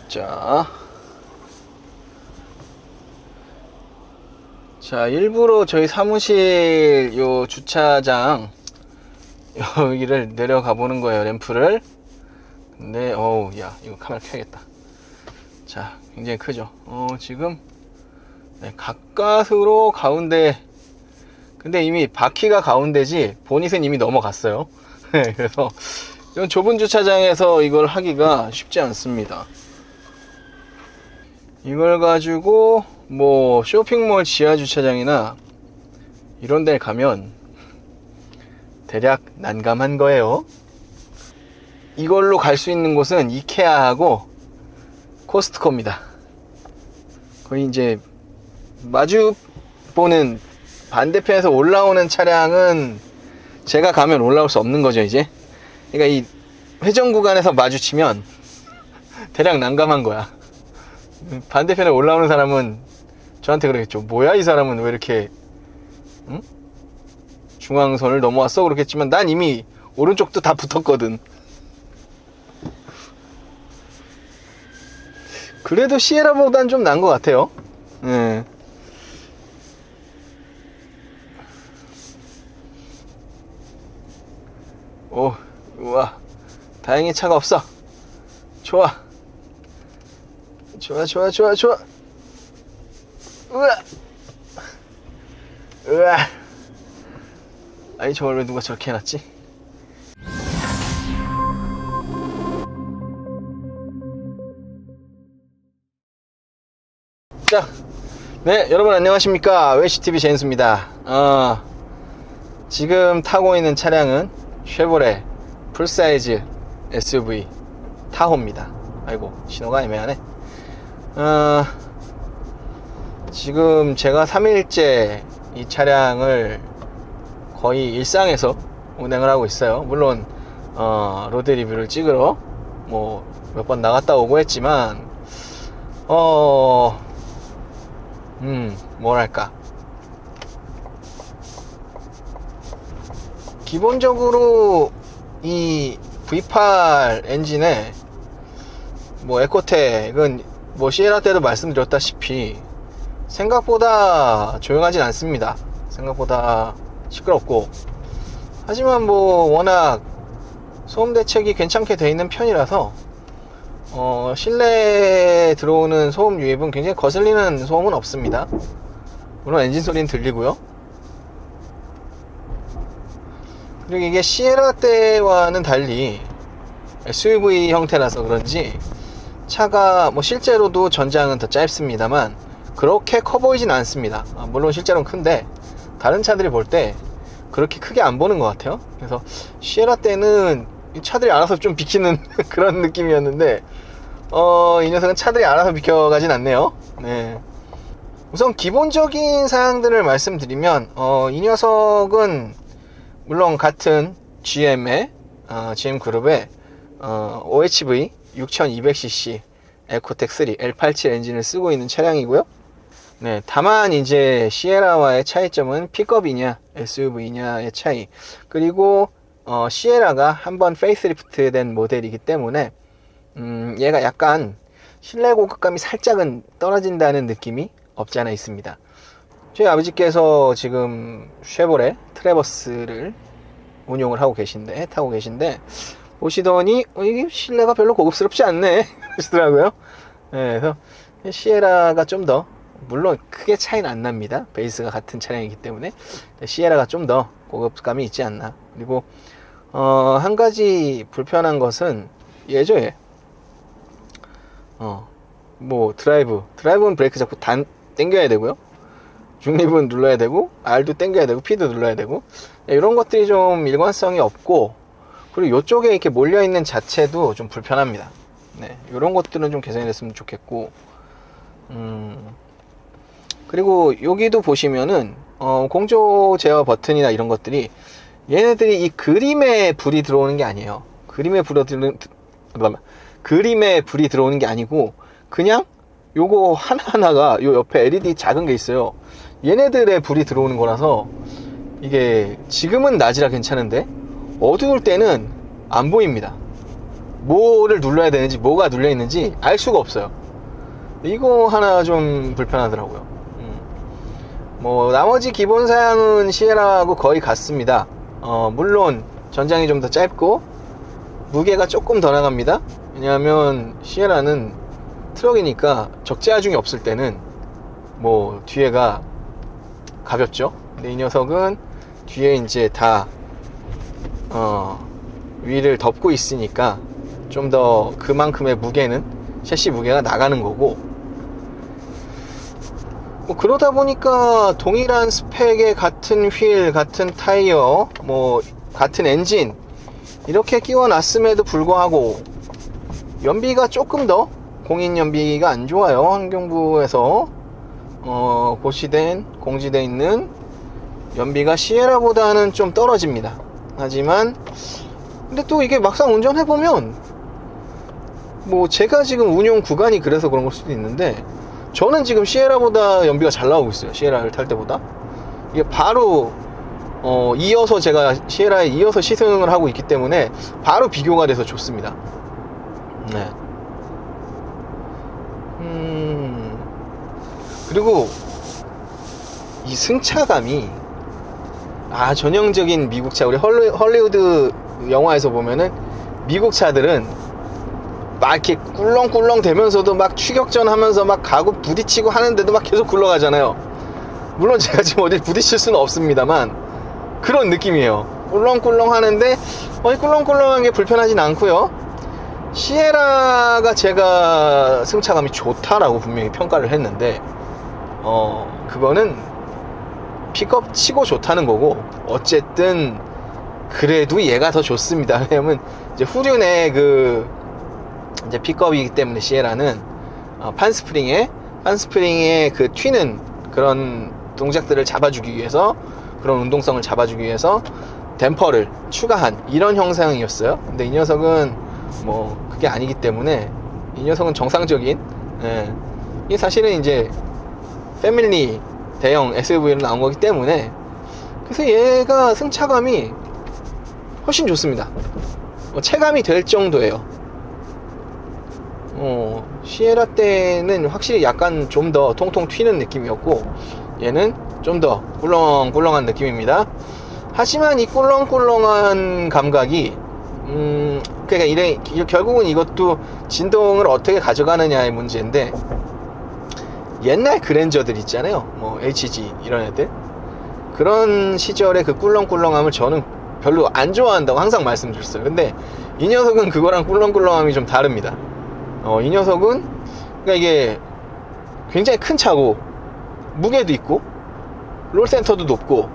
자, 일부러 저희 사무실 요 주차장 여기를 내려가 보는 거예요, 램프를. 근데 어우, 야, 이거 카메라 켜야겠다. 자, 굉장히 크죠. 지금 네, 가까스로 가운데. 근데 이미 바퀴가 가운데지 보닛은 이미 넘어갔어요. 그래서 이런 좁은 주차장에서 이걸 하기가 쉽지 않습니다. 이걸 가지고 뭐 쇼핑몰 지하 주차장이나 이런 데 가면 대략 난감한 거예요. 이걸로 갈 수 있는 곳은 이케아하고 코스트코입니다. 거의 이제 마주 보는 반대편에서 올라오는 차량은 제가 가면 올라올 수 없는 거죠, 이제. 그러니까 이 회전 구간에서 마주치면 대략 난감한 거야. 반대편에 올라오는 사람은 저한테 그러겠죠. 뭐야, 이 사람은 왜 이렇게 응? 중앙선을 넘어왔어? 그렇겠지만 난 이미 오른쪽도 다 붙었거든. 그래도 시에라보단 좀 나은 것 같아요. 네. 오, 우와, 다행히 차가 없어. 좋아, 좋아, 좋아, 좋아, 좋아. 우와, 우와. 아니, 저걸 왜 누가 저렇게 해놨지? 자, 네, 여러분 안녕하십니까. 웨시TV 제인스입니다. 지금 타고 있는 차량은 쉐보레 풀사이즈 SUV 타호입니다. 아이고, 신호가 애매하네. 지금 제가 3일째 이 차량을 거의 일상에서 운행을 하고 있어요. 물론 로드 리뷰를 찍으러 뭐 몇 번 나갔다 오고 했지만 뭐랄까, 기본적으로 이 V8 엔진에 뭐 에코텍은 뭐 시에라 때도 말씀드렸다시피 생각보다 조용하진 않습니다. 생각보다 시끄럽고. 하지만 뭐 워낙 소음 대책이 괜찮게 되어 있는 편이라서 실내에 들어오는 소음 유입은 굉장히 거슬리는 소음은 없습니다. 물론 엔진 소리는 들리고요. 그리고 이게 시에라 때와는 달리 SUV 형태라서 그런지 차가 뭐 실제로도 전장은 더 짧습니다만 그렇게 커 보이진 않습니다. 물론 실제로는 큰데 다른 차들이 볼 때 그렇게 크게 안 보는 것 같아요. 그래서 시에라 때는 이 차들이 알아서 좀 비키는 그런 느낌이었는데 이 녀석은 차들이 알아서 비켜가진 않네요. 네. 우선 기본적인 사항들을 말씀드리면 이 녀석은 물론 같은 GM의 GM그룹의 OHV 6200cc 에코텍 3 L87 엔진을 쓰고 있는 차량이고요. 네, 다만 이제 시에라와의 차이점은 픽업이냐 SUV냐의 차이, 그리고 시에라가 한번 페이스리프트 된 모델이기 때문에 얘가 약간 실내 고급감이 살짝은 떨어진다는 느낌이 없지 않아 있습니다. 저희 아버지께서 지금 쉐보레 트래버스를 운용을 하고 계신데, 타고 계신데, 보시더니 이게 실내가 별로 고급스럽지 않네 하시더라고요. 네, 그래서 시에라가 좀 더, 물론 크게 차이는 안 납니다. 베이스가 같은 차량이기 때문에 시에라가 좀 더 고급감이 있지 않나. 그리고 한 가지 불편한 것은 얘죠, 얘. 뭐 드라이브는 브레이크 잡고 당겨야 되고요. 중립은 눌러야 되고, R도 당겨야 되고, P도 눌러야 되고, 이런 것들이 좀 일관성이 없고, 그리고 이쪽에 이렇게 몰려있는 자체도 좀 불편합니다. 네, 이런 것들은 좀 개선이 됐으면 좋겠고, 그리고 여기도 보시면은 공조 제어 버튼이나 이런 것들이, 얘네들이 이 그림에 불이 들어오는 게 아니에요. 그림에 불이 들어오는 게 아니고 그냥 요거 하나하나가 요 옆에 LED 작은 게 있어요. 얘네들의 불이 들어오는 거라서 이게 지금은 낮이라 괜찮은데 어두울 때는 안 보입니다. 뭐를 눌러야 되는지, 뭐가 눌려 있는지 알 수가 없어요. 이거 하나 좀 불편하더라고요. 뭐 나머지 기본 사양은 시에라하고 거의 같습니다. 물론 전장이 좀 더 짧고 무게가 조금 더 나갑니다. 왜냐하면 시에라는 트럭이니까 적재하중이 없을 때는 뭐 뒤에가 가볍죠. 근데 이 녀석은 뒤에 이제 다 위를 덮고 있으니까 좀 더 그만큼의 무게는, 셰시 무게가 나가는 거고, 뭐 그러다 보니까 동일한 스펙의 같은 휠, 같은 타이어, 뭐 같은 엔진 이렇게 끼워 놨음에도 불구하고 연비가 조금 더, 공인 연비가 안 좋아요. 환경부에서 공지돼 있는 연비가 시에라보다는 좀 떨어집니다. 하지만 근데 또 이게 막상 운전해보면, 뭐 제가 지금 운용 구간이 그래서 그런 걸 수도 있는데, 저는 지금 시에라보다 연비가 잘 나오고 있어요. 시에라를 탈 때보다. 이게 바로 이어서 제가 시에라에 이어서 시승을 하고 있기 때문에 바로 비교가 돼서 좋습니다. 네. 그리고 이 승차감이 전형적인 미국 차, 우리 헐리우드 영화에서 보면은 미국 차들은 막 이렇게 꿀렁꿀렁 대면서도 막 추격전 하면서 막 가고 부딪히고 하는데도 막 계속 굴러가잖아요. 물론 제가 지금 어디 부딪힐 수는 없습니다만 그런 느낌이에요. 꿀렁꿀렁 하는데 꿀렁꿀렁한 게 불편하진 않고요. 시에라가 제가 승차감이 좋다라고 분명히 평가를 했는데, 그거는 픽업 치고 좋다는 거고, 어쨌든 그래도 얘가 더 좋습니다. 왜냐면 이제 후륜의 이제 픽업이기 때문에 시에라는 판스프링에 그 튀는 그런 동작들을 잡아주기 위해서, 그런 운동성을 잡아주기 위해서 댐퍼를 추가한 이런 형상이었어요. 근데 이 녀석은 뭐 그게 아니기 때문에, 이 녀석은 정상적인, 이게 사실은 이제 패밀리 대형 SUV로 나온 거기 때문에, 그래서 얘가 승차감이 훨씬 좋습니다. 체감이 될 정도예요. 시에라 때는 확실히 약간 좀 더 통통 튀는 느낌이었고, 얘는 좀 더 꿀렁꿀렁한 느낌입니다. 하지만 이 꿀렁꿀렁한 감각이 그러니까 결국은 이것도 진동을 어떻게 가져가느냐의 문제인데, 옛날 그랜저들 있잖아요, 뭐 HG 이런 애들, 그런 시절의 그 꿀렁꿀렁함을 저는 별로 안 좋아한다고 항상 말씀드렸어요. 근데 이 녀석은 그거랑 꿀렁꿀렁함이 좀 다릅니다. 이 녀석은 그러니까 이게 굉장히 큰 차고 무게도 있고 롤 센터도 높고,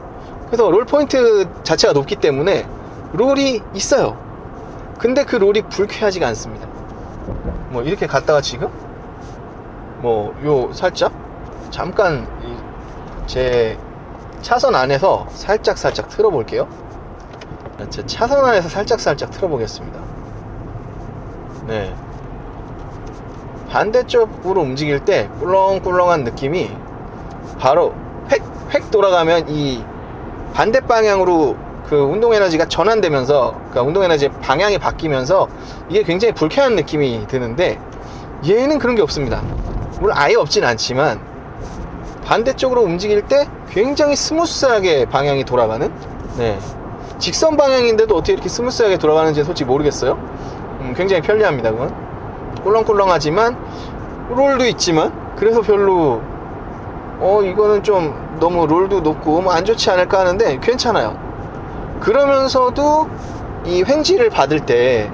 그래서 롤 포인트 자체가 높기 때문에 롤이 있어요. 근데 그 롤이 불쾌하지가 않습니다. 뭐 이렇게 갔다가 지금 살짝 잠깐 제 차선 안에서 살짝 틀어 볼게요. 제 차선 안에서 살짝 틀어 보겠습니다. 반대쪽으로 움직일 때 꿀렁꿀렁한 느낌이 바로 획 돌아가면 이 반대 방향으로 그 운동 에너지가 전환되면서, 그러니까 운동 에너지의 방향이 바뀌면서 이게 굉장히 불쾌한 느낌이 드는데, 얘는 그런 게 없습니다. 물론 아예 없진 않지만 반대쪽으로 움직일 때 굉장히 스무스하게 방향이 돌아가는, 직선 방향인데도 어떻게 이렇게 스무스하게 돌아가는지 솔직히 모르겠어요. 굉장히 편리합니다. 그건 꿀렁꿀렁하지만 롤도 있지만, 그래서 별로 이거는 좀 너무 롤도 높고 뭐 안 좋지 않을까 하는데 괜찮아요. 그러면서도 이 횡지를 받을 때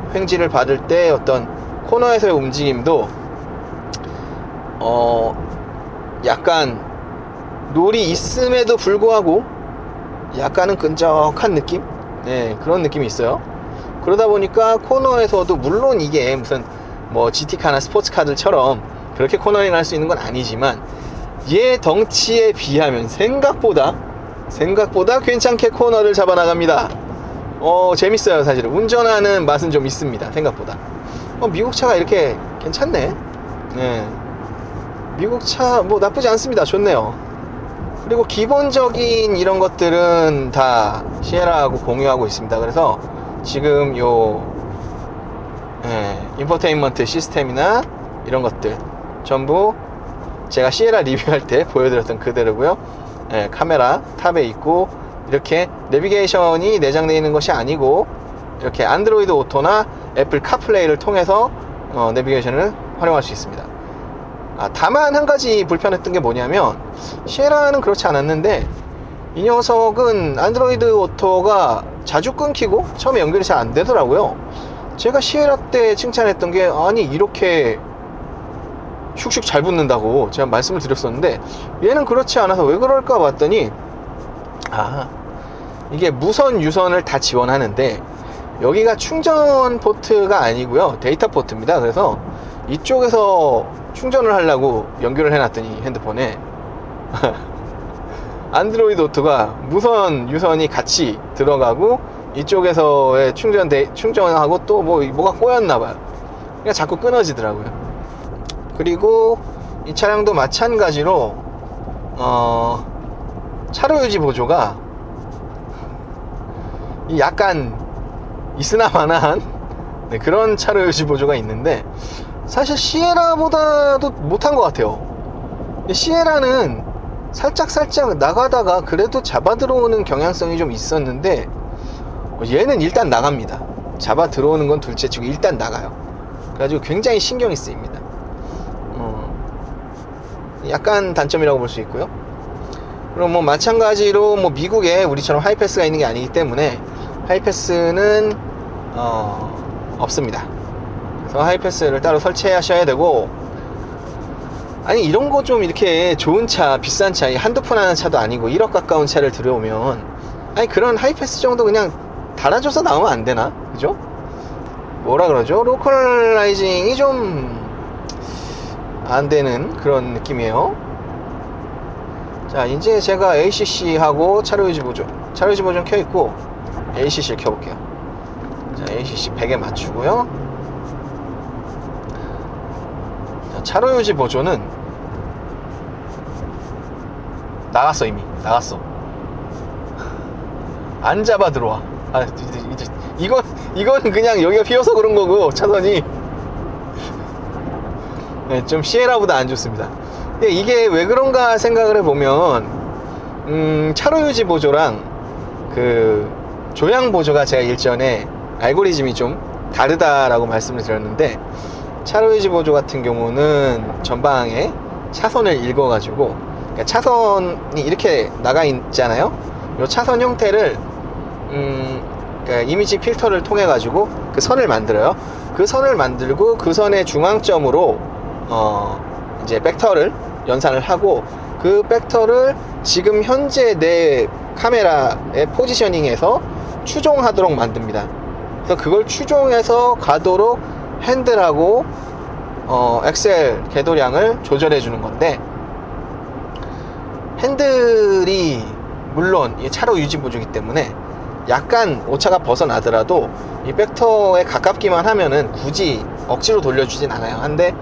어떤 코너에서의 움직임도 약간 롤이 있음에도 불구하고 약간은 끈적한 느낌? 그런 느낌이 있어요. 그러다 보니까 코너에서도, 물론 이게 무슨 뭐 GT카나 스포츠카들처럼 그렇게 코너링 할 수 있는 건 아니지만, 얘 덩치에 비하면 생각보다 괜찮게 코너를 잡아 나갑니다. 재밌어요. 사실 운전하는 맛은 좀 있습니다. 생각보다. 미국 차가 이렇게 괜찮네. 미국 차 뭐 나쁘지 않습니다. 좋네요. 그리고 기본적인 이런 것들은 다 시에라하고 공유하고 있습니다. 그래서 지금 인포테인먼트 시스템이나 이런 것들 전부 제가 시에라 리뷰할 때 보여드렸던 그대로고요. 예, 카메라 탑에 있고, 이렇게 내비게이션이 내장되어 있는 것이 아니고 이렇게 안드로이드 오토나 애플 카플레이를 통해서 내비게이션을 활용할 수 있습니다. 다만 한 가지 불편했던 게 뭐냐면, 시에라는 그렇지 않았는데 이 녀석은 안드로이드 오토가 자주 끊기고 처음에 연결이 잘 안 되더라고요. 제가 시에라 때 칭찬했던 게, 아니 이렇게 슉슉 잘 붙는다고 제가 말씀을 드렸었는데, 얘는 그렇지 않아서 왜 그럴까 봤더니, 이게 무선 유선을 다 지원하는데 여기가 충전 포트가 아니고요, 데이터 포트입니다. 그래서 이쪽에서 충전을 하려고 연결을 해놨더니 핸드폰에 안드로이드 오토가 무선 유선이 같이 들어가고 이쪽에서의 충전하고 또 뭐가 꼬였나봐요. 그냥 자꾸 끊어지더라고요. 그리고 이 차량도 마찬가지로 차로 유지 보조가 약간 있으나마나한 그런 차로 유지 보조가 있는데, 사실 시에라보다도 못한 것 같아요. 시에라는 살짝 나가다가 그래도 잡아 들어오는 경향성이 좀 있었는데, 얘는 일단 나갑니다. 잡아 들어오는 건 둘째치고 일단 나가요. 그래가지고 굉장히 신경이 쓰입니다. 약간 단점이라고 볼 수 있고요. 그럼 뭐 마찬가지로 미국에 우리처럼 하이패스가 있는 게 아니기 때문에 하이패스는 없습니다. 그래서 하이패스를 따로 설치하셔야 되고, 아니 이런 거 좀 이렇게 좋은 차, 비싼 차, 한두 푼 하는 차도 아니고 1억 가까운 차를 들여오면, 아니 그런 하이패스 정도 그냥 달아줘서 나오면 안 되나? 그죠? 뭐라 그러죠? 로컬라이징이 좀 안 되는 그런 느낌이에요. 자, 이제 제가 ACC하고 차로 유지 보조는 켜있고 ACC를 켜볼게요. 자, ACC 100에 맞추고요. 자, 차로 유지 보조는 나갔어. 이미 나갔어. 안 잡아 들어와. 이건 그냥 여기가 비어서 그런 거고, 차선이 좀 시에라보다 안 좋습니다. 근데 이게 왜 그런가 생각을 해보면, 차로 유지 보조랑 그 조향 보조가 제가 일전에 알고리즘이 좀 다르다라고 말씀을 드렸는데, 차로 유지 보조 같은 경우는 전방에 차선을 읽어가지고, 그러니까 차선이 이렇게 나가 있잖아요. 이 차선 형태를 그러니까 이미지 필터를 통해 가지고 그 선을 만들어요. 그 선을 만들고 그 선의 중앙점으로 이제 벡터를 연산을 하고, 그 벡터를 지금 현재 내 카메라의 포지셔닝에서 추종하도록 만듭니다. 그래서 그걸 추종해서 가도록 핸들하고 엑셀 궤도량을 조절해 주는 건데, 핸들이 물론 이 차로 유지 보조이기 때문에 약간 오차가 벗어나더라도 이 벡터에 가깝기만 하면은 굳이 억지로 돌려주진 않아요. 한데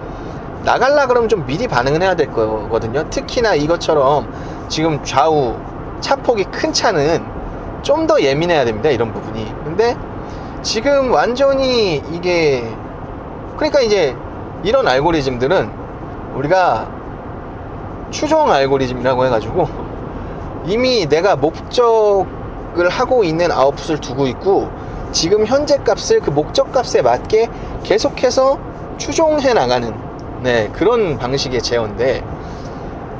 나갈라 그러면 좀 미리 반응을 해야 될 거거든요. 특히나 이것처럼 지금 좌우 차폭이 큰 차는 좀 더 예민해야 됩니다, 이런 부분이. 근데 지금 완전히 이게, 그러니까 이제 이런 알고리즘들은 우리가 추종 알고리즘이라고 해가지고 이미 내가 목적을 하고 있는 아웃풋을 두고 있고, 지금 현재 값을 그 목적 값에 맞게 계속해서 추종해 나가는 그런 방식의 제어인데,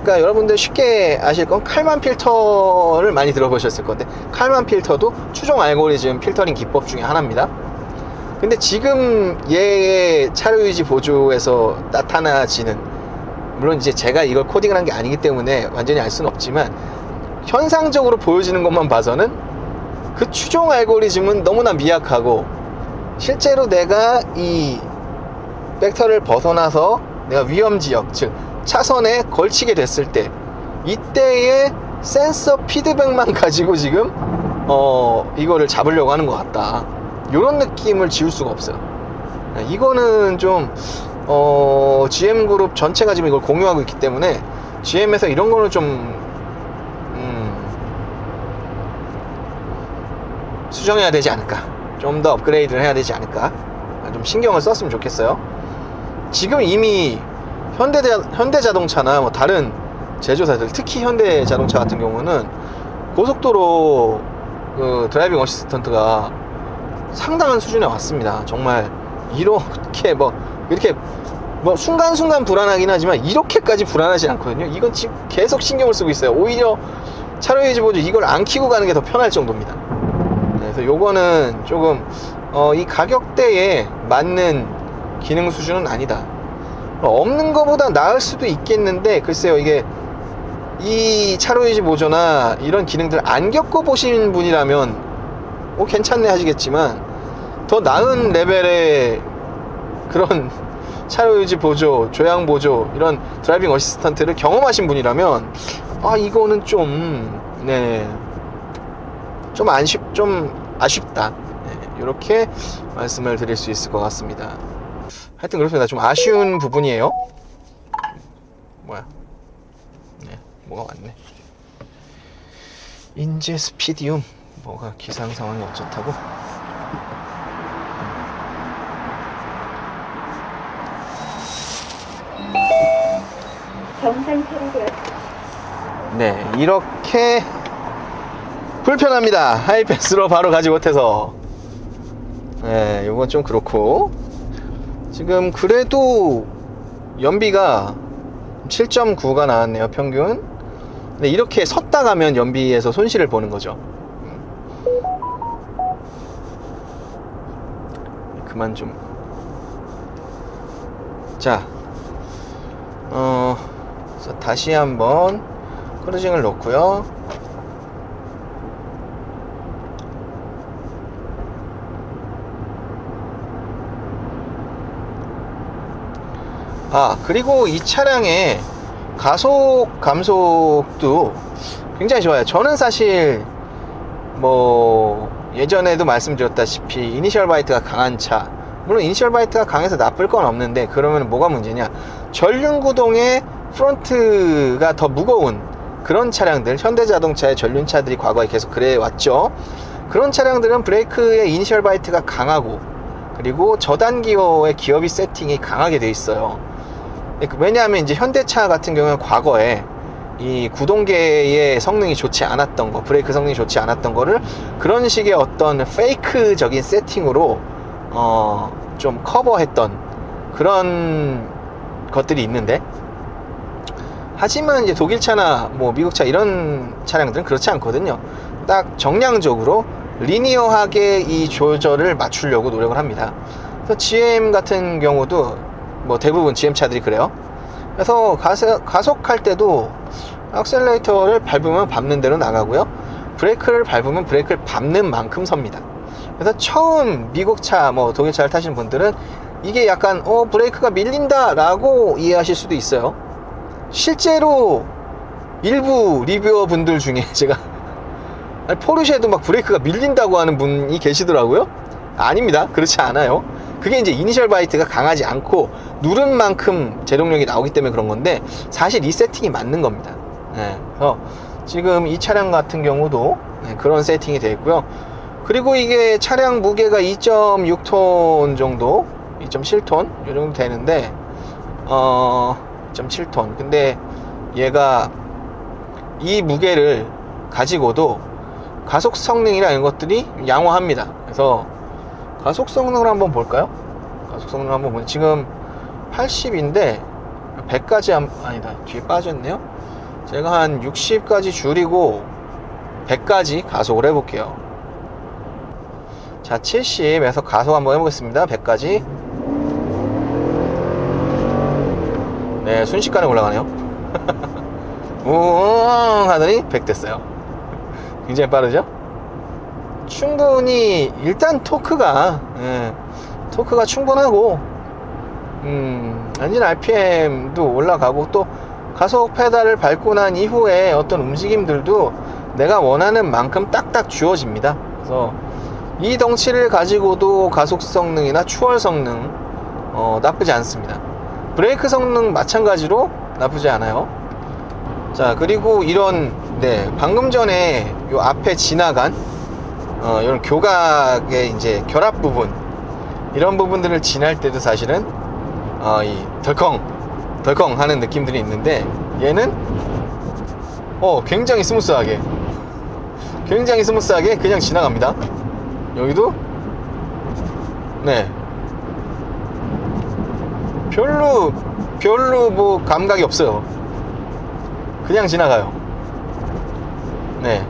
그러니까 여러분들 쉽게 아실 건 칼만 필터를 많이 들어보셨을 건데, 칼만 필터도 추종 알고리즘 필터링 기법 중에 하나입니다. 근데 지금 얘의 차로 유지 보조에서 나타나지는, 물론 이제 제가 이걸 코딩을 한 게 아니기 때문에 완전히 알 수는 없지만 현상적으로 보여지는 것만 봐서는 그 추종 알고리즘은 너무나 미약하고, 실제로 내가 이 벡터를 벗어나서 내가 위험지역, 즉 차선에 걸치게 됐을 때 이때의 센서 피드백만 가지고 지금 이거를 잡으려고 하는 것 같다, 이런 느낌을 지울 수가 없어요. 이거는 좀 GM그룹 전체가 지금 이걸 공유하고 있기 때문에 GM에서 이런 거는 좀 수정해야 되지 않을까, 좀 더 업그레이드를 해야 되지 않을까 좀 신경을 썼으면 좋겠어요. 지금 이미 현대자동차나 뭐 다른 제조사들, 특히 현대자동차 같은 경우는 고속도로 그 드라이빙 어시스턴트가 상당한 수준에 왔습니다. 정말 이렇게 이렇게 순간순간 불안하긴 하지만 이렇게까지 불안하지 않거든요. 이건 지금 계속 신경을 쓰고 있어요. 오히려 차로 유지 보조 이걸 안 키고 가는 게 더 편할 정도입니다. 그래서 요거는 조금 이 가격대에 맞는 기능 수준은 아니다. 없는 것보다 나을 수도 있겠는데, 글쎄요, 이게 이 차로 유지 보조나 이런 기능들 안 겪어보신 분이라면 괜찮네 하시겠지만, 더 나은 레벨의 그런 차로 유지 보조, 조향 보조, 이런 드라이빙 어시스턴트를 경험하신 분이라면 이거는 좀 아쉽다. 이렇게 말씀을 드릴 수 있을 것 같습니다. 하여튼 그렇습니다. 좀 아쉬운 부분이에요. 뭐가 왔네. 인제 스피디움 뭐가 기상 상황이 어쩌다고? 정상 처리되었습니다. 네, 이렇게 불편합니다. 하이패스로 바로 가지 못해서. 네, 이건 좀 그렇고, 지금 그래도 연비가 7.9가 나왔네요, 평균. 근데 이렇게 섰다 가면 연비에서 손실을 보는 거죠. 그만 좀. 자, 다시 한번 크루징을 놓고요. 그리고 이 차량의 가속 감속도 굉장히 좋아요. 저는 사실 예전에도 말씀드렸다시피 이니셜 바이트가 강한 차, 물론 이니셜 바이트가 강해서 나쁠 건 없는데, 그러면 뭐가 문제냐, 전륜 구동의 프론트가 더 무거운 그런 차량들, 현대자동차의 전륜차들이 과거에 계속 그래 왔죠. 그런 차량들은 브레이크의 이니셜 바이트가 강하고, 그리고 저단 기어의 기어비 세팅이 강하게 돼 있어요. 왜냐하면 이제 현대차 같은 경우는 과거에 이 구동계의 성능이 좋지 않았던 거, 브레이크 성능이 좋지 않았던 거를 그런 식의 어떤 페이크적인 세팅으로 좀 커버했던 그런 것들이 있는데, 하지만 이제 독일차나 미국차 이런 차량들은 그렇지 않거든요. 딱 정량적으로 리니어하게 이 조절을 맞추려고 노력을 합니다. 그래서 GM 같은 경우도 대부분 GM 차들이 그래요. 그래서 가속할 때도 악셀레이터를 밟으면 밟는 대로 나가고요, 브레이크를 밟으면 브레이크를 밟는 만큼 섭니다. 그래서 처음 미국차, 독일차를 타시는 분들은 이게 약간 브레이크가 밀린다 라고 이해하실 수도 있어요. 실제로 일부 리뷰어 분들 중에 제가 포르쉐도 막 브레이크가 밀린다고 하는 분이 계시더라고요. 아닙니다. 그렇지 않아요. 그게 이제 이니셜 바이트가 강하지 않고 누른 만큼 제동력이 나오기 때문에 그런 건데, 사실 이 세팅이 맞는 겁니다. 그래서 지금 이 차량 같은 경우도 그런 세팅이 되어 있고요. 그리고 이게 차량 무게가 2.6톤 정도, 2.7톤 이 정도 되는데 2.7톤. 근데 얘가 이 무게를 가지고도 가속 성능이나 이런 것들이 양호합니다. 그래서 가속 성능을 한번 볼까요? 가속 성능 한번 보면 지금 80인데 100까지 아니다, 뒤에 빠졌네요. 제가 한 60까지 줄이고 100까지 가속을 해볼게요. 자, 70에서 가속 한번 해보겠습니다. 100까지. 네, 순식간에 올라가네요. 우웅 하더니 100 됐어요. 굉장히 빠르죠? 충분히 일단 토크가 충분하고, 엔진 RPM도 올라가고, 또 가속 페달을 밟고 난 이후에 어떤 움직임들도 내가 원하는 만큼 딱딱 주어집니다. 그래서 이 덩치를 가지고도 가속 성능이나 추월 성능 나쁘지 않습니다. 브레이크 성능 마찬가지로 나쁘지 않아요. 자, 그리고 이런 방금 전에 요 앞에 지나간 이런 교각의 이제 결합 부분, 이런 부분들을 지날 때도 사실은 이 덜컹 하는 느낌들이 있는데, 얘는 굉장히 스무스하게 그냥 지나갑니다. 여기도 네, 별로 뭐 감각이 없어요. 그냥 지나가요. 네,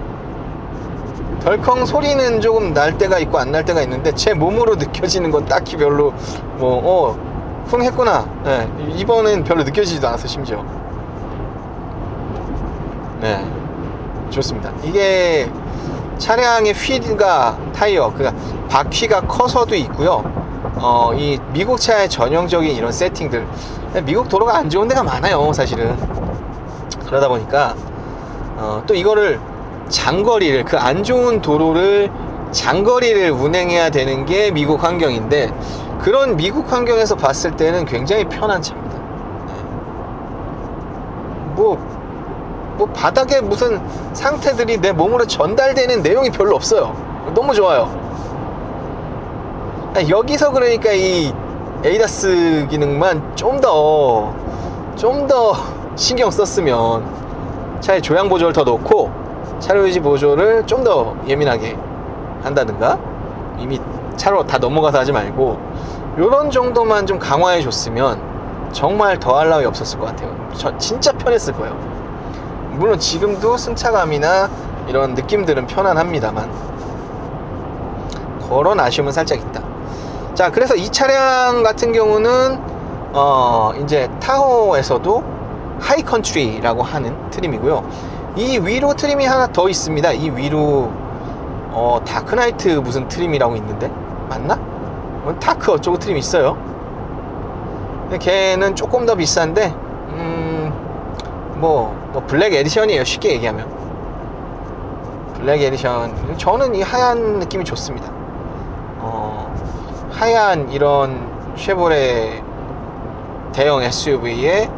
덜컹 소리는 조금 날 때가 있고 안 날 때가 있는데, 제 몸으로 느껴지는 건 딱히 별로 쿵 했구나. 네, 이번엔 별로 느껴지지도 않았어. 심지어 네, 좋습니다. 이게 차량의 휠과 타이어, 그러니까 바퀴가 커서도 있고요. 이 미국 차의 전형적인 이런 세팅들, 미국 도로가 안 좋은 데가 많아요, 사실은. 그러다 보니까 또 이거를 장거리를, 그 안 좋은 도로를 장거리를 운행해야 되는 게 미국 환경인데, 그런 미국 환경에서 봤을 때는 굉장히 편한 차입니다. 네. 뭐 바닥에 무슨 상태들이 내 몸으로 전달되는 내용이 별로 없어요. 너무 좋아요. 여기서 그러니까 이 에이다스 기능만 좀 더 신경 썼으면, 차에 조향 보조를 더 넣고 차로 유지 보조를 좀 더 예민하게 한다든가, 이미 차로 다 넘어가서 하지 말고 요런 정도만 좀 강화해 줬으면 정말 더할 나위 없었을 것 같아요. 진짜 편했을 거예요. 물론 지금도 승차감이나 이런 느낌들은 편안합니다만, 그런 아쉬움은 살짝 있다. 자, 그래서 이 차량 같은 경우는 이제 타호에서도 하이컨트리라고 하는 트림이고요. 이 위로 트림이 하나 더 있습니다. 이 위로 다크나이트 무슨 트림이라고 있는데, 맞나? 다크 어쩌고 트림이 있어요. 근데 걔는 조금 더 비싼데 뭐 블랙 에디션이에요, 쉽게 얘기하면. 블랙 에디션. 저는 이 하얀 느낌이 좋습니다. 하얀 이런 쉐보레 대형 SUV에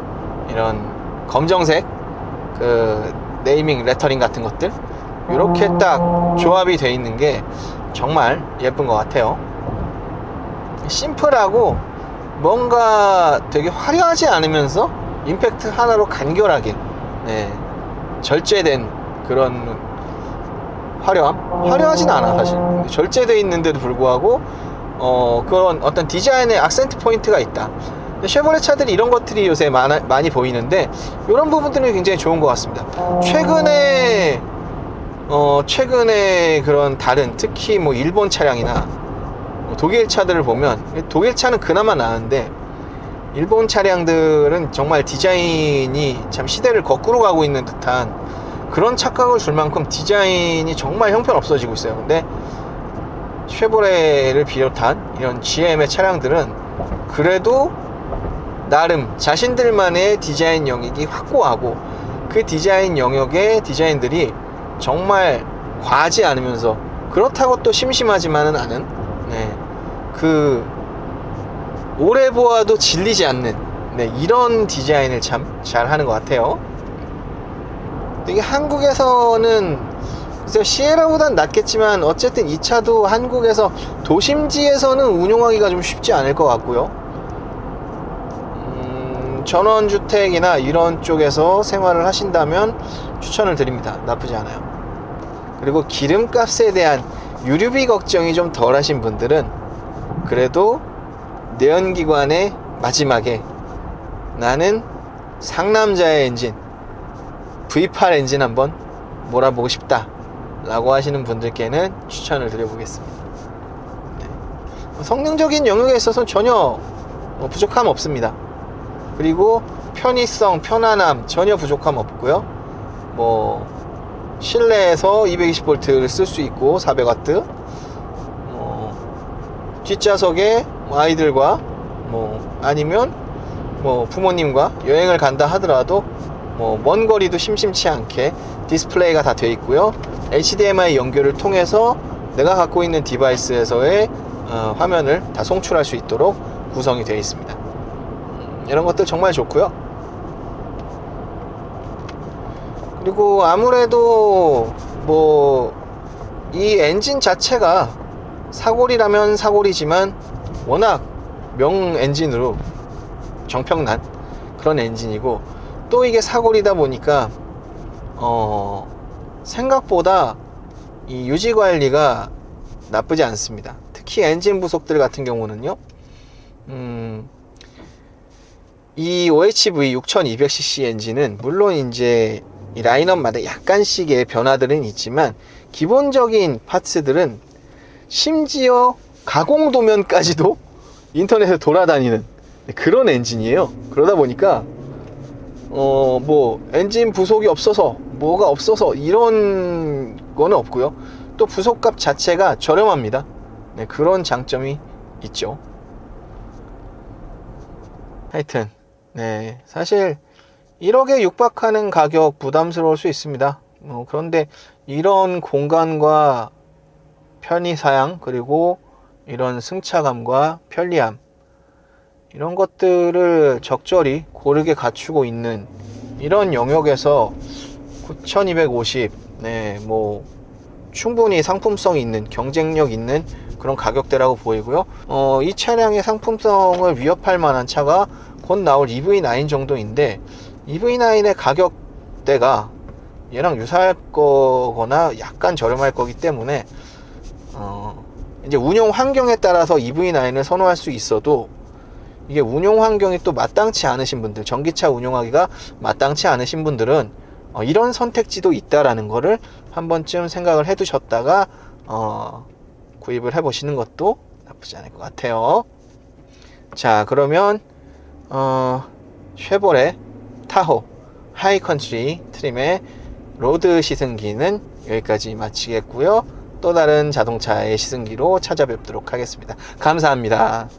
이런 검정색 그 네이밍 레터링 같은 것들, 이렇게 딱 조합이 돼 있는 게 정말 예쁜 것 같아요. 심플하고 뭔가 되게 화려하지 않으면서 임팩트 하나로 간결하게, 네, 절제된 그런 화려하진 않아 사실. 절제되어 있는데도 불구하고 그런 어떤 디자인의 악센트 포인트가 있다. 쉐보레 차들이 이런 것들이 요새 많이 보이는데, 이런 부분들이 굉장히 좋은 것 같습니다. 최근에 그런 다른, 특히 뭐 일본 차량이나 독일 차들을 보면, 독일 차는 그나마 나은데 일본 차량들은 정말 디자인이 참 시대를 거꾸로 가고 있는 듯한 그런 착각을 줄 만큼 디자인이 정말 형편없어지고 있어요. 근데 쉐보레를 비롯한 이런 GM의 차량들은 그래도 나름 자신들만의 디자인 영역이 확고하고, 그 디자인 영역의 디자인들이 정말 과하지 않으면서 그렇다고 또 심심하지만은 않은, 네, 그 오래 보아도 질리지 않는, 네, 이런 디자인을 참 잘하는 것 같아요. 이게 한국에서는 글쎄요, 시에라보단 낫겠지만 어쨌든 이 차도 한국에서 도심지에서는 운용하기가 좀 쉽지 않을 것 같고요. 전원주택이나 이런 쪽에서 생활을 하신다면 추천을 드립니다. 나쁘지 않아요. 그리고 기름값에 대한 유류비 걱정이 좀 덜 하신 분들은 그래도 내연기관의 마지막에 나는 상남자의 엔진, V8 엔진 한번 몰아보고 싶다 라고 하시는 분들께는 추천을 드려보겠습니다. 네. 성능적인 영역에 있어서는 전혀 부족함 없습니다. 그리고 편의성, 편안함 전혀 부족함 없고요. 뭐 실내에서 220V를 쓸 수 있고 400W, 뒷좌석에 아이들과 아니면 부모님과 여행을 간다 하더라도 먼 거리도 심심치 않게 디스플레이가 다 되어 있고요. HDMI 연결을 통해서 내가 갖고 있는 디바이스에서의 화면을 다 송출할 수 있도록 구성이 되어 있습니다. 이런 것들 정말 좋고요. 그리고 아무래도 이 엔진 자체가 사골이라면 사골이지만 워낙 명 엔진으로 정평난 그런 엔진이고, 또 이게 사골이다 보니까 생각보다 이 유지 관리가 나쁘지 않습니다. 특히 엔진 부속들 같은 경우는요, 이 OHV 6200cc 엔진은 물론 이제 이 라인업마다 약간씩의 변화들은 있지만 기본적인 파츠들은 심지어 가공 도면까지도 인터넷에 돌아다니는 그런 엔진이에요. 그러다 보니까 뭐 엔진 부속이 없어서 뭐가 없어서 이런 거는 없고요. 또 부속값 자체가 저렴합니다. 네, 그런 장점이 있죠. 하여튼 네, 사실 1억에 육박하는 가격 부담스러울 수 있습니다. 그런데 이런 공간과 편의사양, 그리고 이런 승차감과 편리함, 이런 것들을 적절히 고르게 갖추고 있는 이런 영역에서 9,250, 네, 뭐 충분히 상품성이 있는, 경쟁력 있는 그런 가격대라고 보이고요. 이 차량의 상품성을 위협할 만한 차가 곧 나올 EV9 정도인데, EV9의 가격대가 얘랑 유사할 거거나 약간 저렴할 거기 때문에 이제 운용 환경에 따라서 EV9을 선호할 수 있어도, 이게 운용 환경이 또 마땅치 않으신 분들, 전기차 운용하기가 마땅치 않으신 분들은 이런 선택지도 있다라는 거를 한 번쯤 생각을 해 두셨다가 구입을 해 보시는 것도 나쁘지 않을 것 같아요. 자, 그러면 쉐보레 타호 하이컨트리 트림의 로드 시승기는 여기까지 마치겠고요. 또 다른 자동차의 시승기로 찾아뵙도록 하겠습니다. 감사합니다.